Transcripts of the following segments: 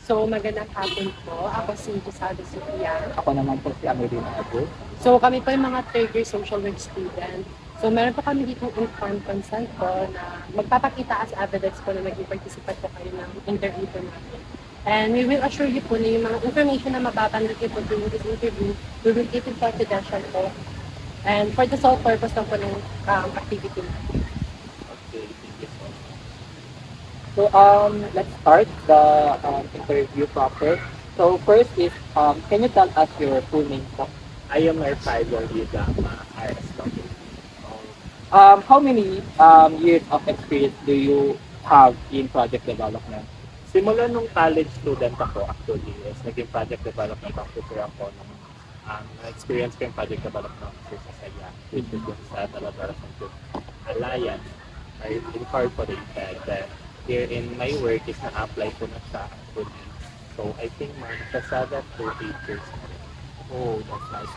So, magandang hapon po. Ako si Gisada Sofia. Ako naman po si Amelina Abu. So, kami po yung mga third year social work student. So, meron po kami dito informed consent po na magpapakita as evidence po na naging participant po kayo ng interview po namin. And we will assure you po na yung mga information na mababanggit niyo po during this interview, we will keep it confidential po. And for the sole purpose lang po ng activity natin. Okay, thank you so much. So let's start the interview proper. So first is, can you tell us your full name po? I am Arpaio Yudama, RSW. How many years of experience do you have in project development? Simula nung college student ako actually, is naging project development officer ako nung experience ko yung project development officer sa SAYA, which is yung sa Talavera Scientific Alliance, I incorporated. Then here in my work is na-apply ko na siya actually. So I think sa 7 to 8 years na rin. Oh, that's nice.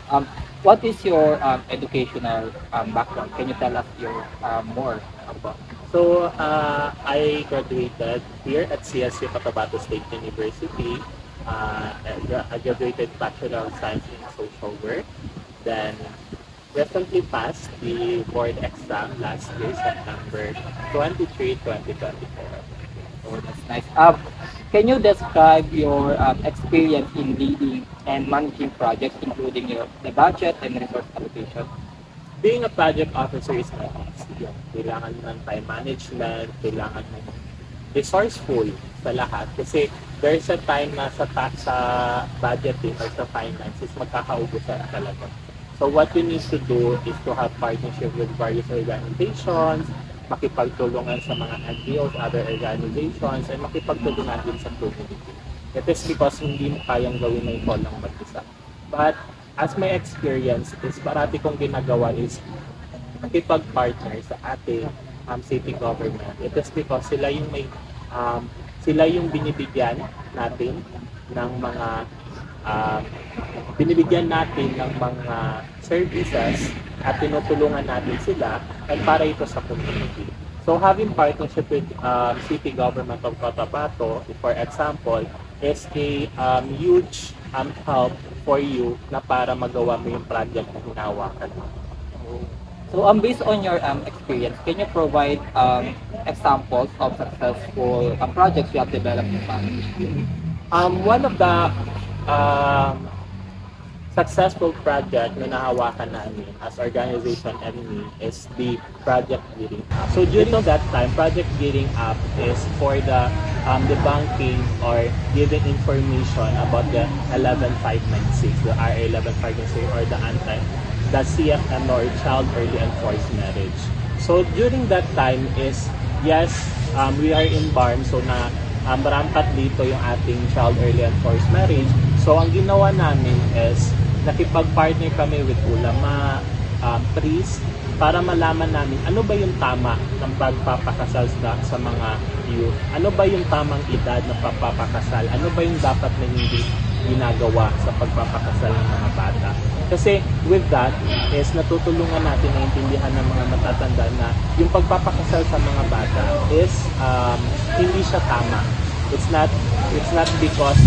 What is your educational background? Can you tell us your more about? So, I graduated here at CSU Cotabato State University. And I graduated Bachelor of Science in Social Work. Then, recently passed the board exam last year, September 23, 2024. Oh, that's nice. Can you describe your experience in leading and managing projects, including the budget and resource allocation? Being a project officer is not easy. Kailangan ng time management, kailangan ng resourceful sa lahat. Kasi there's a time na sa budgeting or sa finances, magkakaubusan talaga. So what you need to do is to have partnership with various organizations, makipagtulungan sa mga NGOs, other organizations, and makipagtulungan din sa community. It is because hindi mo kayang gawin na ito lang mag-isa. But as my experience is parati kong ginagawa is makipag-partner sa ating city government. It is because sila yung binibigyan natin ng mga services at tinutulungan natin sila at para ito sa community. So having partnership with city government of Cotabato, for example, is a huge help for you na para magawa mo yung project na hinahawakan mo. So, based on your experience, can you provide examples of successful projects you have developed in Spanish? One of the successful project na nahawakan namin as organization NME is the Project Gearing Up. So during that time, Project Gearing Up is for the debunking or giving information about the 11596, the RA 11596 or the CFM or Child Early and Forced Marriage. So during that time is, yes, we are in BARM, so na rampant dito yung ating Child Early and Forced Marriage. So ang ginawa namin is nakipag-partner kami with ulama, priest, para malaman namin ano ba yung tama ng pagpapakasal sa mga youth. Ano ba yung tamang edad na pagpapakasal? Ano ba yung dapat na hindi ginagawa sa pagpapakasal ng mga bata? Kasi with that is natutulungan natin na intindihan ng mga matatanda na yung pagpapakasal sa mga bata is hindi siya tama. It's not because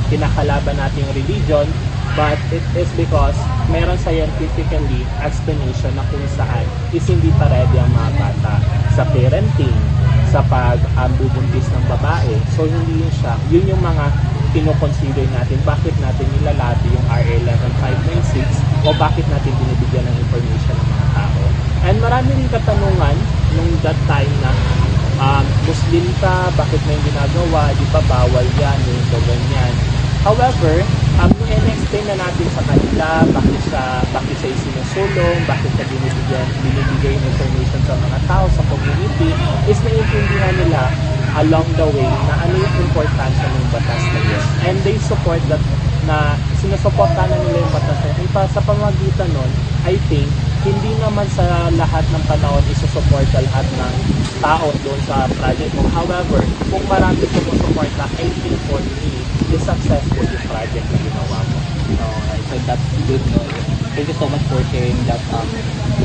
kinakalaban natin yung religion, but it is because meron scientifically explanation na kung saan is hindi pa ready ang mga bata sa parenting, sa pagbubuntis ng babae. So hindi yun yung mga kinoconsider natin, bakit natin nilalabi yung RA 11596 o bakit natin binibigyan ng information ng mga tao. And marami rin katanungan nung that time na Muslim ka, bakit mo yung ginagawa, di ba bawal yan, yung ganyan. However, in-explain na natin sa kanila bakit siya sinusulong, bakit siya binibigay yung information sa mga tao, sa community, is naiintindihan nila along the way na ano yung importansya ng batas na yun. And they support that, na sinusuportahan na nila yung batas na yun. Sa pamagitan nun, I think, hindi naman sa lahat ng panahon isusuporta lahat ng tao doon sa project mo. However, kung marami sumusuporta, I think for me, is successful yung project na ginawa mo. Alright, so that's good. No? Thank you so much for sharing that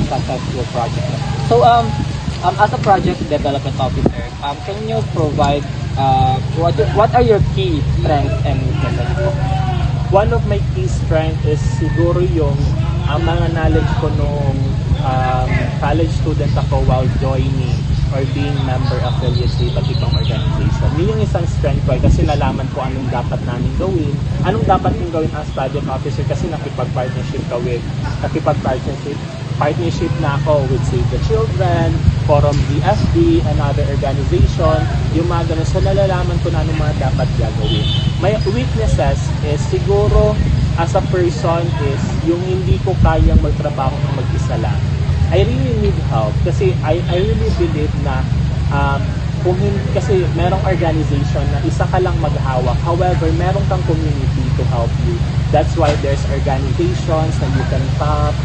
successful project. So, as a project development officer, can you provide what are your key strengths and weaknesses? One of my key strength is siguro yung mga knowledge ko nung college student ako while joining or being member affiliate sa iba't ibang organization. Yun yung isang strength ko kasi nalaman ko anong dapat namin gawin, anong dapat yung gawin as project officer kasi nakipag-partnership na ako with Save the Children, Forum DFD, another organization, yung mga ganun. So nalalaman ko na anong mga dapat gagawin. My weaknesses is siguro as a person is yung hindi ko kayang magtrabaho ng mag-isa lang. I really need help kasi I really believe na kasi merong organization na isa ka lang maghawak. However, meron kang community to help you. That's why there's organizations that you can tap.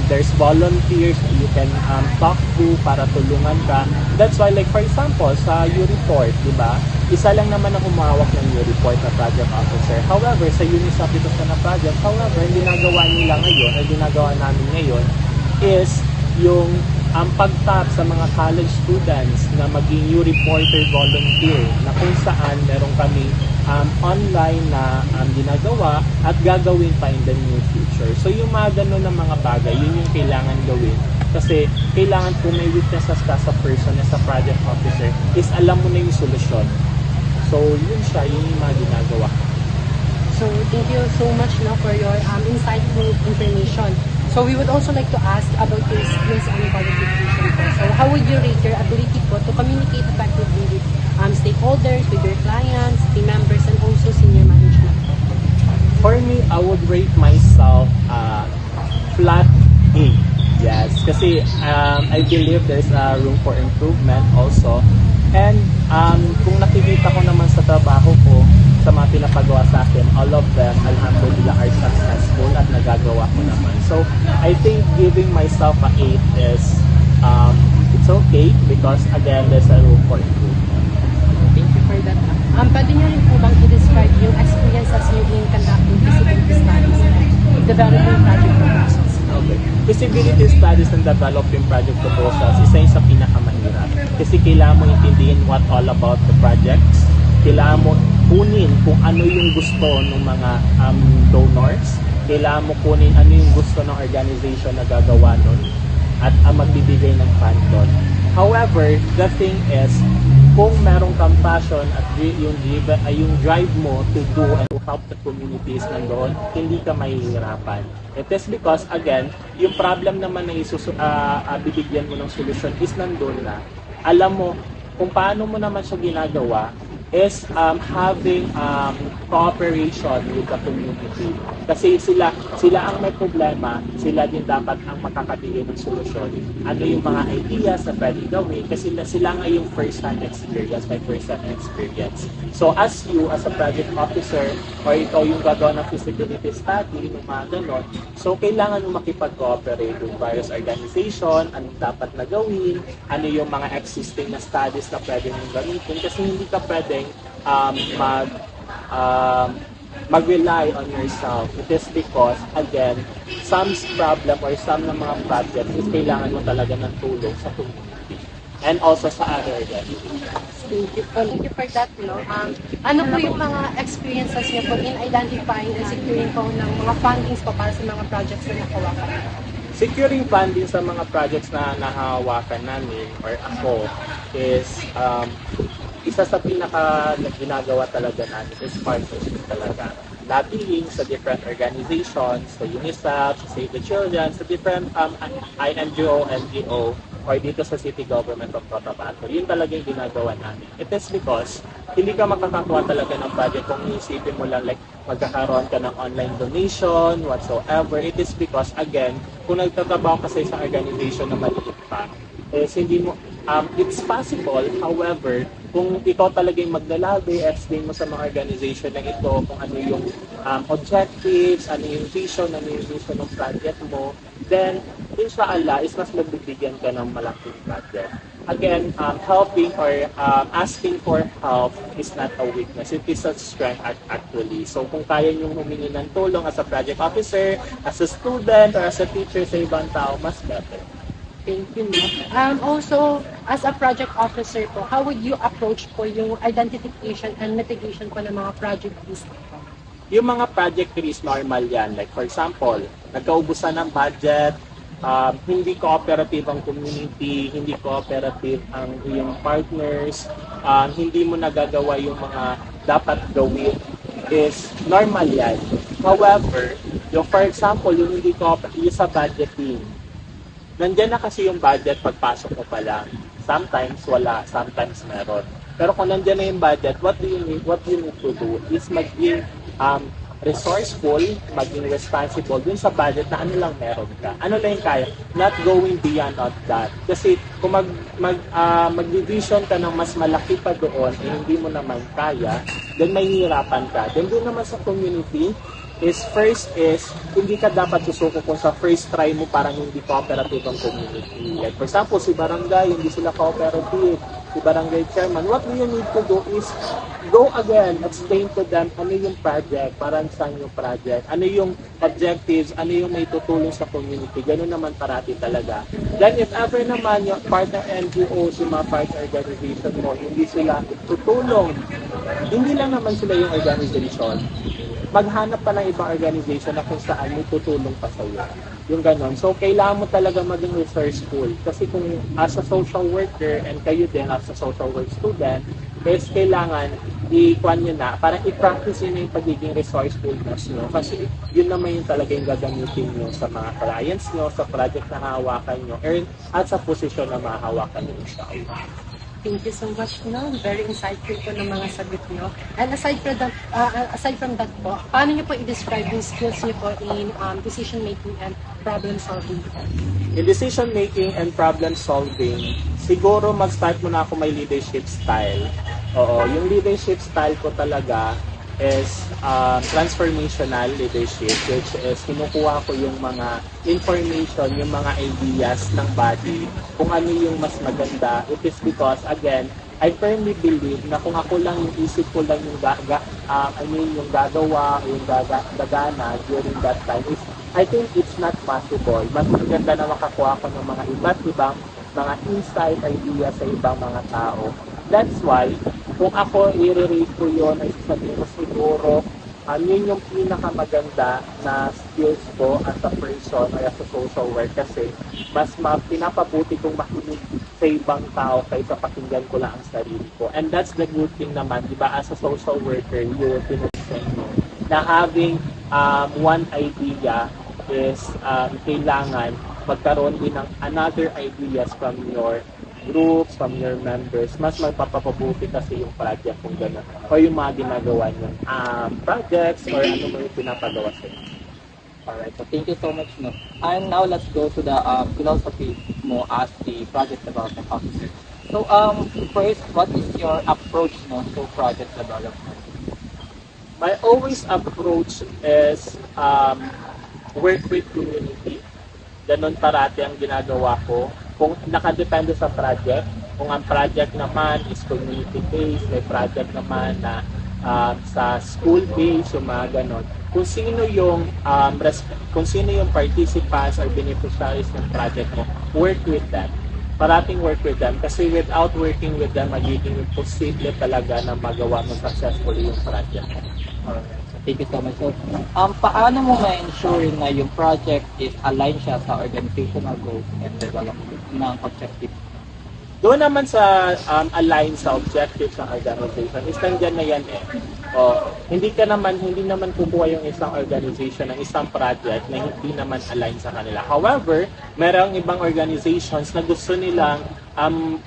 There's volunteers that you can talk to para tulungan ka. That's why, like for example, sa U-Report, di ba? Isa lang naman ang humawak ng U-Report na project officer. However, sa UNICEF ito sa na project, however, ang ginagawa nila ngayon, ang ginagawa namin ngayon, is yung pag-tap sa mga college students na maging U-Reporter volunteer na kung saan meron kami online na ginagawa at gagawin pa in the near future. So yung mga ganun ng mga bagay, yun yung kailangan gawin. Kasi kailangan kung may weaknesses ka sa person as a project officer is alam mo na yung solusyon. So yun siya, yun yung mga ginagawa. So thank you so much for your insightful information. So we would also like to ask about your skills and qualification po. So how would you rate your ability po to communicate effectively with stakeholders, with your clients, team members, and also senior management po? For me, I would rate myself flat A. Yes, kasi I believe there's room for improvement also. And kung nakikita ko naman sa trabaho ko, sa mga pinapagawa sa akin, all of them, alhamdulillah, are successful at nagagawa ko naman. So, I think giving myself a 8 is, it's okay because again, there's a room for improvement. Thank you for that. Pwede niyo rin po bang i-describe yung experiences niyo in conducting feasibility studies and developing project proposals? Okay. Feasibility studies and developing project proposals, isa yung sa pinakamahirap. Kasi kailangan mo intindihin what all about the projects. Kailangan mo kunin kung ano yung gusto ng mga donors. Kailangan mo kunin ano yung gusto ng organization na gagawa nun at magbibigay ng fund doon. However, the thing is, kung merong kang passion at yung drive mo to do and to help the communities nandoon, hindi ka mahihirapan. It is because, again, yung problem naman na bibigyan mo ng solusyon is nandoon na. Alam mo, kung paano mo naman siya ginagawa, is having cooperation with the community. Kasi sila ang may problema, sila din dapat ang makakabigay ng solusyon. Ano yung mga ideas na pwede gawin kasi sila nga yung first-hand experience, may first-hand experience. So as you, as a project officer, or ikaw yung gagawa ng feasibility study, yung mga ganon, so kailangan mo makipag-cooperate with various organization, anong dapat na gawin, ano yung mga existing na studies na pwede mong gamitin kasi hindi ka pwedeng mag-rely on yourself. It is because, again, some problem or some ng mga projects is kailangan mo talaga ng tulong sa community and also sa other organizations. Thank you for that. Ano po yung mga experiences niyo po in identifying and securing po ng mga fundings po para sa mga projects na nakawakan? Securing funding sa mga projects na nahahawakan namin or ako is isa sa ginagawa talaga namin is partnership talaga. Lobbying sa different organizations, sa UNICEF, sa Save the Children, sa different NGO, or dito sa city government of Cotabato. Yun talaga yung ginagawa namin. It is because hindi ka makakakuha talaga ng project kung iisipin mo lang like magkakaroon ka ng online donation, whatsoever. It is because, again, kung nagtatrabaho ka sa isang organization na maliit pa, hindi mo, it's possible, however, kung ikaw talaga yung maglalabi, explain mo sa mga organization na ito kung ano yung objectives, ano yung vision ng project mo, then, inshallah, is mas magbibigyan ka ng malaking project. Again, helping or asking for help is not a weakness. It is a strength actually. So kung kaya nyo humingi ng tulong as a project officer, as a student, or as a teacher sa ibang tao, mas better. Thank you, no? Also, as a project officer po, how would you approach po yung identification and mitigation po ng mga project risk? Yung mga project risk, normal yan. Like for example, nagkaubusan ng budget, hindi cooperative ang community, hindi cooperative ang iyong partners, hindi mo nagagawa yung mga dapat gawin, is normal yan. However, yung for example, yung hindi cooperative, yung sa budgeting, nandyan na kasi yung budget pagpasok mo pa lang. Sometimes wala, sometimes meron. Pero kung nandyan na yung budget, what you need to do is maging resourceful, maging responsible dun sa budget na ano lang meron ka. Ano lang yung kaya. Not going beyond of that. Kasi kung mag-division ka ng mas malaki pa doon, eh, hindi mo naman kaya, then may hirapan ka. Then doon naman sa community, first is hindi ka dapat susuko kung sa first try mo parang hindi cooperative ang community. Like for example, si barangay, hindi sila cooperative. Si barangay chairman, what you need to do is go again, explain to them ano yung project, parang saan yung project, ano yung objectives, ano yung may tutulong sa community. Ganun naman parati talaga. Then if ever naman yung partner NGOs, yung mga partner organization mo, hindi sila tutulong, hindi lang naman sila yung organization, maghanap pa ng ibang organization na kung saan may tutulong pa sa iyo. Yung ganon. So, kailangan mo talaga maging resourceful. Kasi kung as a social worker and kayo din as a social work student, is kailangan i-kwan nyo na, parang i-practice yun yung pagiging resourcefulness nyo. Kasi yun naman yung talaga yung gagamitin nyo sa mga clients nyo, sa project na hahawakan nyo, at sa posisyon na mahahawakan nyo sa kayo. Thank you so much, no? Very insightful po ng mga sagot nyo. And aside from that po, paano nyo po i-describe yung skills nyo po in decision making and problem solving? In decision making and problem solving, siguro mag-start muna ako may leadership style. Oo, yung leadership style ko talaga is transformational leadership, which is kinukuha ko yung mga information, yung mga ideas ng body, kung ano yung mas maganda. It is because, again, I firmly believe na kung ako lang yung isip ko lang yung yung gagawa, yung gagana during that time, I think it's not possible. Mas maganda na makakuha ko ng mga iba't ibang mga insight idea sa ibang mga tao. That's why, kung ako i-rate ko yun, ay sasabihin ko siguro, yun yung pinakamaganda na skills ko as a person or as a social work kasi mas pinapabuti kong makinig sa ibang tao kaysa pakinggan ko lang ang sarili ko. And that's the good thing naman, di ba, as a social worker, you're pinag-train mo na having one idea is kailangan magkaroon din ng another ideas from your groups, from your members, mas magpapapabuti kasi yung project kung gano'n. O yung mga ginagawa nyo projects or ano mo yung pinapagawa sa inyo. Alright, so thank you so much, no. And now let's go to the philosophy mo as the project development officer. So first, what is your approach no to project development? My always approach is work with community. Ganon parati ang ginagawa ko. Kung nakadepende sa project, kung ang project naman is community-based, may project naman na sa school-based, yung mga ganon. Kung sino yung participants or beneficiaries ng project mo, work with them. Parating work with them kasi without working with them, magiging imposible talaga na magawa mo successfully yung project mo. Alright. Thank you so much. So, paano mo ma-ensure na yung project is aligned siya sa organizational goals and development ng objective? Doon naman sa align sa objectives ng organization, is nandyan na yan eh. Hindi naman kukuha yung isang organization ng isang project na hindi naman align sa kanila. However, merong ibang organizations na gusto nilang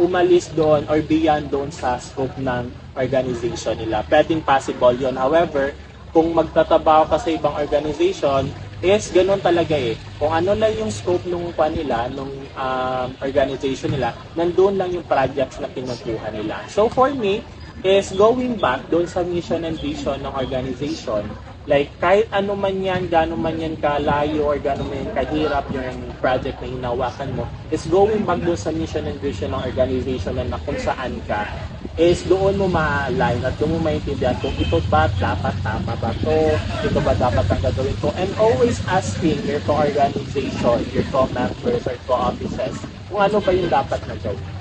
umalis doon or beyond doon sa scope ng organization nila. Pwedeng possible yon. However, kung magtatabaho ka sa ibang organization, is ganun talaga eh. Kung ano lang yung scope nung organization nila, nandun lang yung projects na kinukuha nila. So for me, is going back doon sa mission and vision ng organization, Like, kahit ano man yan, gano'n man yan kalayo or gano'n man yan kahirap yung project na hinawakan mo, is going back doon sa mission and vision ng organization na kung saan ka, is doon mo ma-align at doon mo maintindihan kung ito ba dapat tama ba to, ito ba dapat ang gagawin ko, and always asking your co-organization, your co-members or co-offices kung ano ba yung dapat na gawin.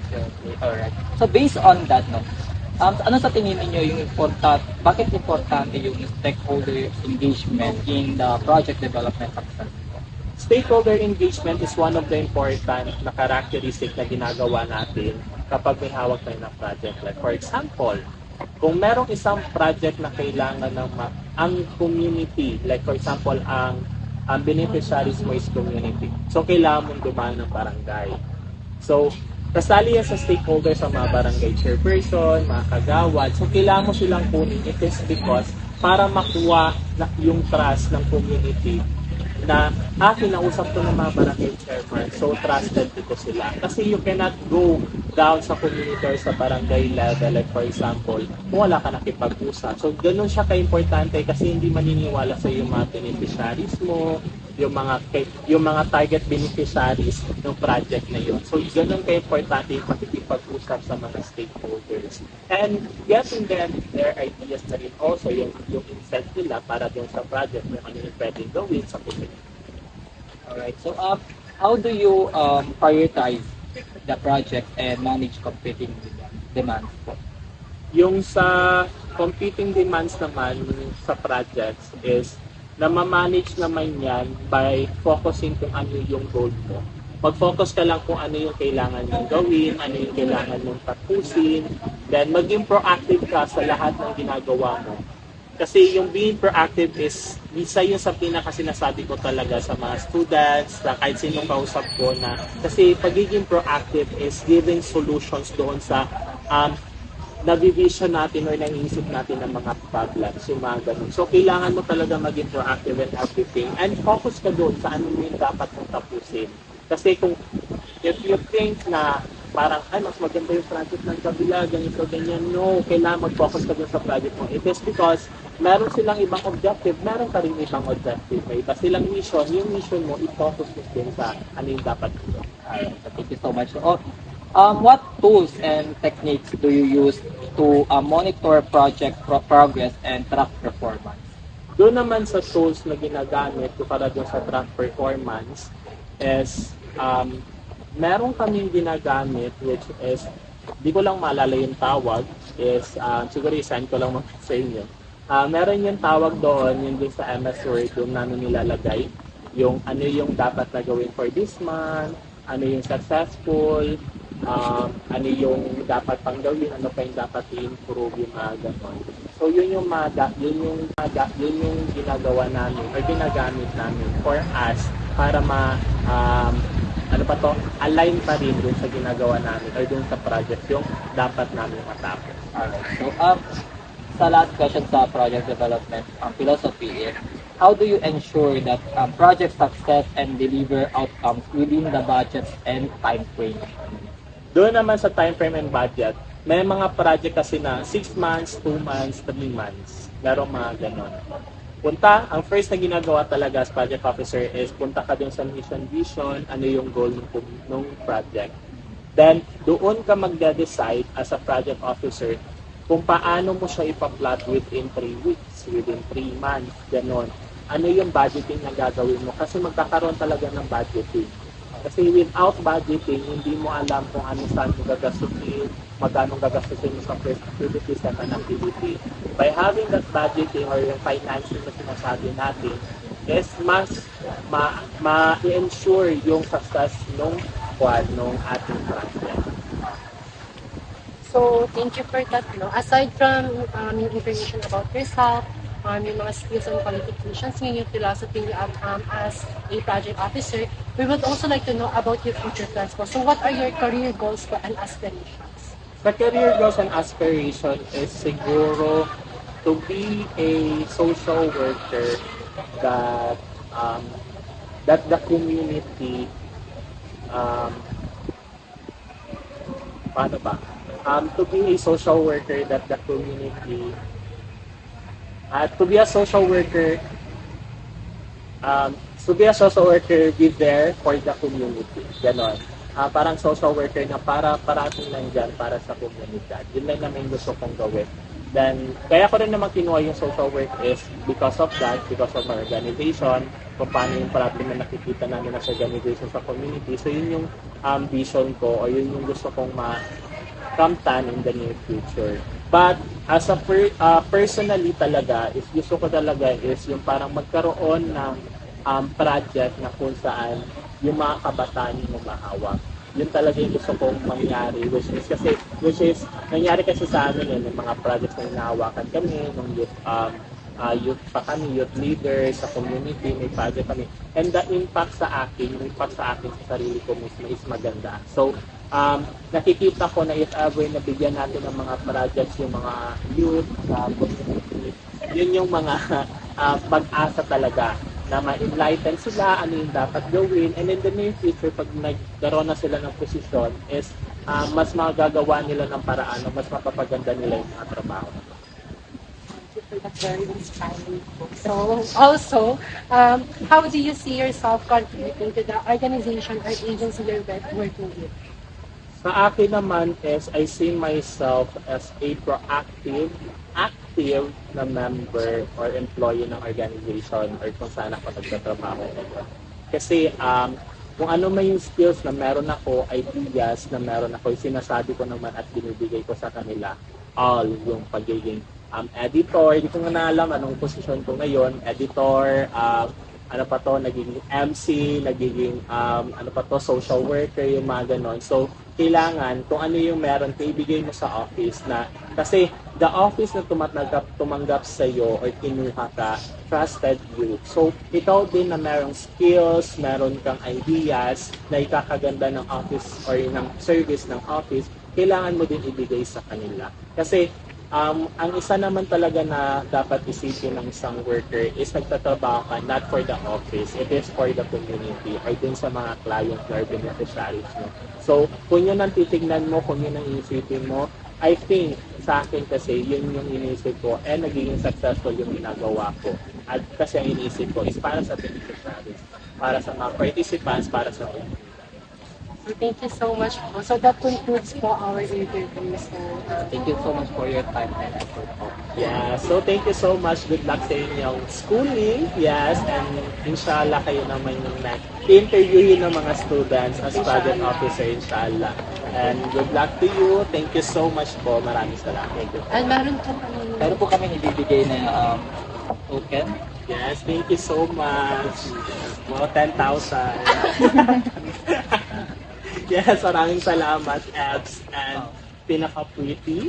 Okay, alright. So based on that, no, ano sa tingin niyo yung bakit importante yung stakeholder engagement in the project development of Sanco? Stakeholder engagement is one of the important na characteristic na ginagawa natin kapag may hawak tayo ng project. Like for example, kung merong isang project na kailangan ng ang community, like for example, ang beneficiaries mo is community. So, kailangan mong dumaan ng barangay. So, kasali yan sa stakeholders sa mga barangay chairperson, mga kagawad. So, kailangan mo silang kunin. It is because para makuha yung trust ng community na kinausap ko ng mga barangay chairman, so trusted ko sila. Kasi you cannot go down sa community or sa barangay level, like for example, kung wala ka nakipag-usap. So ganun siya ka-importante kasi hindi maniniwala sa yung mga beneficiaries mo, yung mga target beneficiaries ng project na yun. So ganun ka-importante yung makikipag-usap sa mga stakeholders. And getting them their ideas na rin also, yung insight nila para dun sa project na ano yung pwedeng gawin sa community. Alright. So how do you prioritize the project and manage competing demands po? Yung sa competing demands naman sa projects is na ma-manage naman yan by focusing kung ano yung goal mo. Mag-focus ka lang kung ano yung kailangan mong gawin, ano yung kailangan mong tapusin, then maging proactive ka sa lahat ng ginagawa mo. Kasi yung being proactive is isa yun sa pinaka-sinasabi ko talaga sa mga students, na kahit sinong kausap ko na, kasi pagiging proactive is giving solutions doon sa nabivision natin or naiisip natin ng mga problems, yung mga ganun. So, kailangan mo talaga maging proactive in everything and focus ka doon sa ano yung dapat mong tapusin. Kasi kung if you think na parang, mas maganda yung project ng kabila, ganito, ganyan, no, kailangan mag-focus ka doon sa project mo. It is because meron silang ibang objective, meron ka rin ibang objective. May iba silang mission, yung mission mo, i-focus mo din sa ano yung dapat mo. Thank you so much. What tools and techniques do you use to monitor project progress and track performance? Doon naman sa tools na ginagamit ko para doon sa track performance is meron kaming ginagamit which is, di ko lang maalala yung tawag, is siguro i-send ko lang sa inyo. Meron yung tawag doon, yung din sa MS Word, yung namin nilalagay, yung ano yung dapat na gawin for this month, ano yung successful, ano yung dapat pang gawin, ano pa yung dapat i-improve, yung mga ganon. So yun yung ginagawa namin or ginagamit namin for us para align pa rin dun sa ginagawa namin or dun sa project yung dapat namin matapos. Alright. So sa last question sa project development philosophy is, how do you ensure that project success and deliver outcomes within the budget and time frame? Doon naman sa time frame and budget, may mga project kasi na 6 months, 2 months, 3 months. Merong mga ganon. Ang first na ginagawa talaga as project officer is punta ka dun sa mission vision, ano yung goal ng project. Then, doon ka magde-decide as a project officer kung paano mo siya ipa-plot within 3 weeks, within 3 months, ganon. Ano yung budgeting na gagawin mo? Kasi magkakaroon talaga ng budgeting. Kasi without budgeting, hindi mo alam kung ano saan mo gagastusin, magkano gagastusin mo sa first activity, second activity. By having that budgeting or yung financing na sinasabi natin, is mas ma-ensure yung success nung ating project. So, thank you for that. No? Aside from yung information about yourself, yung mga skills and qualifications, yung philosophy you have as a project officer, we would also like to know about your future plans po. So, what are your career goals po and aspirations? Sa career goals and aspiration is siguro to be a social worker that the community to be a social worker that the community To be a social worker, be there for the community. Ganon. Parang social worker na parating lang dyan para sa komunidad. Yun lang naman yung gusto kong gawin. Then, kaya ko rin naman kinuha yung social work is because of that, because of my organization, kung paano yung problem na nakikita namin as organization sa community. So, yun yung vision ko o yun yung gusto kong kamtan in the near future. But as a personally talaga, is gusto ko talaga is yung parang magkaroon ng project na kung saan yung mga kabataan yung mahawak. Yun talaga yung gusto kong mangyari, which is nangyari kasi sa amin may mga projects na hinahawakan kami ng youth pa kami, youth leaders sa community, may project kami. And the impact sa akin sa sarili ko mismo is maganda. So, nakikita ko na if ever nabigyan natin ng mga projects yung mga youth sa community, yun yung mga pag-asa talaga na ma-enlighten sila, ano yung dapat gawin, and in the near future, pag nagkaroon na sila ng posisyon, is mas magagawa nila ng paraan, mas mapapaganda nila yung mga trabaho. That's very inspiring. So, also, how do you see yourself contributing to the organization or agency you're working with? Sa akin naman is, I see myself as a active na member or employee ng organization or kung saan ako nagtatrabaho. Kasi kung ano may yung skills na meron ako, ideas na meron ako, sinasabi ko naman at binibigay ko sa kanila, all yung pagiging editor, hindi ko nga alam anong posisyon ko ngayon, editor, naging MC, nagiging social worker, yung mga ganon. So, kailangan kung ano yung meron, ibigay mo sa office na, kasi the office na tumanggap sa iyo or kinuha ka, trusted you. So, ikaw din na merong skills, meron kang ideas na ikakaganda ng office or ng service ng office, kailangan mo din ibigay sa kanila. Kasi, ang isa naman talaga na dapat isipin ng isang worker is nagtatrabaho ka not for the office, it is for the community or din sa mga clients or beneficiaries mo. So, kung yun ang titignan mo, kung yun ang iisipin mo, I think sa akin kasi yun yung iniisip ko and nagiging successful yung ginagawa ko. At kasi ang iniisip ko is para sa beneficiaries, para sa mga participants, para sa community. So, thank you so much po. So, that concludes po our interview. So, Thank you so much for your time and effort po. Yeah, so thank you so much. Good luck sa inyong schooling. Yes, and inshallah kayo naman yung interviewin ng mga students as project officer, inshallah. And good luck to you. Thank you so much po. Maraming salamat. and meron po kami. Pero po kami ibibigay na token. Yes, thank you so much. Wow, 10,000. Yes, maraming salamat, Abs, and pinaka-pretty.